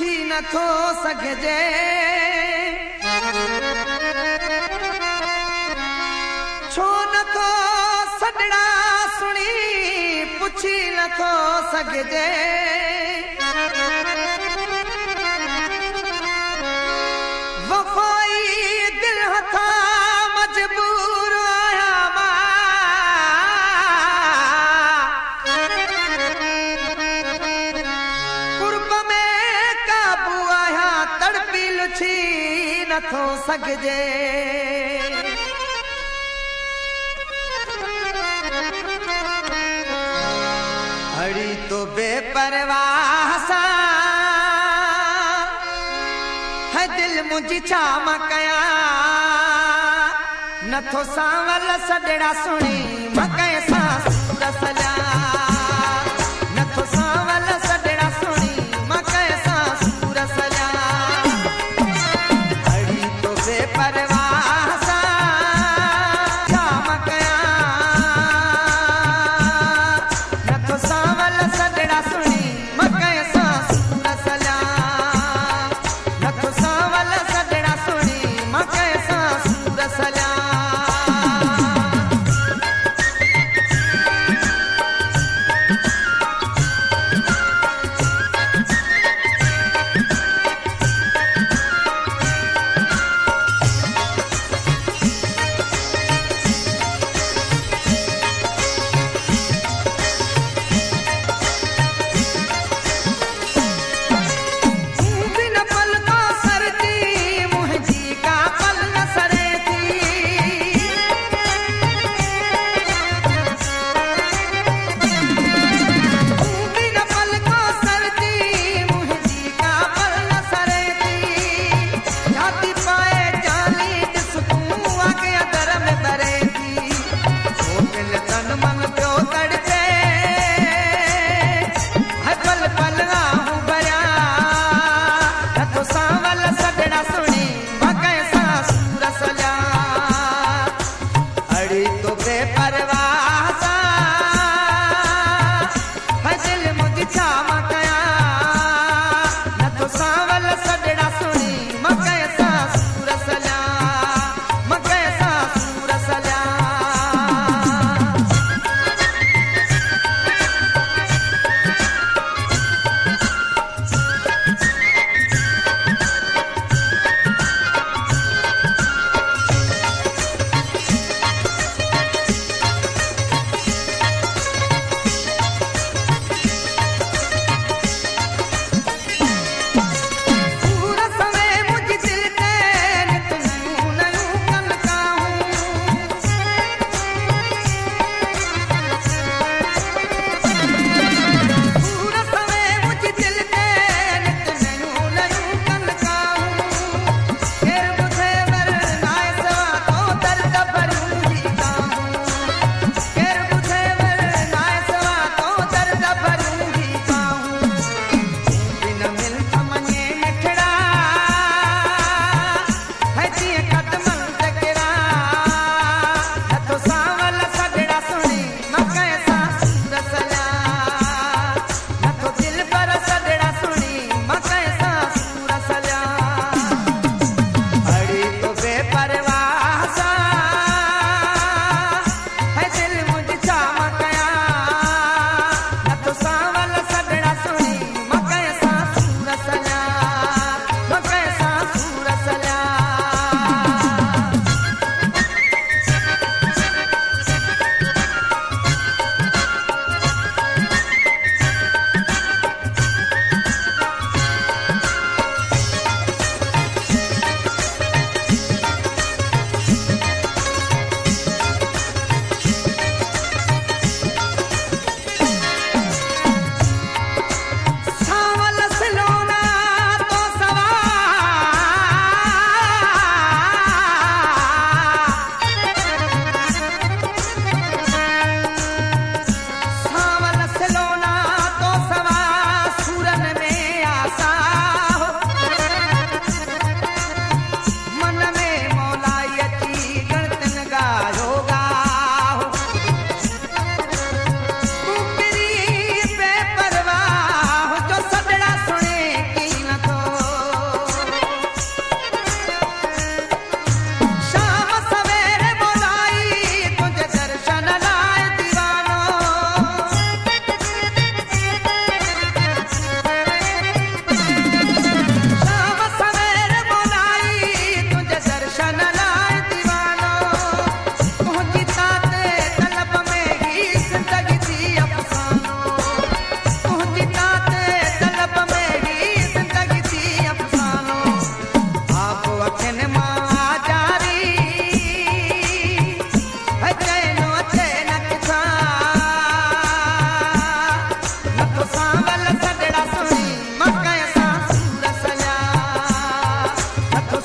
पुछी नथो सघिजे छो नथो सॾड़ा सुणी पुछी नथो सघिजे वफ़ाई दिल हथा मजबूर आया मां कुर्ब में काबू आया तड़पी लुछी नथो सघिजे अड़ी तो बेपरवाह सा है दिल मुझी छा मां कया नथो सांवल सॾड़ा सुणी मां कैसां सूर सॼा नथो सांवल सॾड़ा सुणी मां कैसां सूर सॼा अड़ी तो बेपरवाह सा छा मां कया नथो सांवल सॾड़ा सुणी मां कैसां सूर सॼा नथो सांवल सॾड़ा सुणी मां कैसां सूर सॼा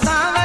सांवल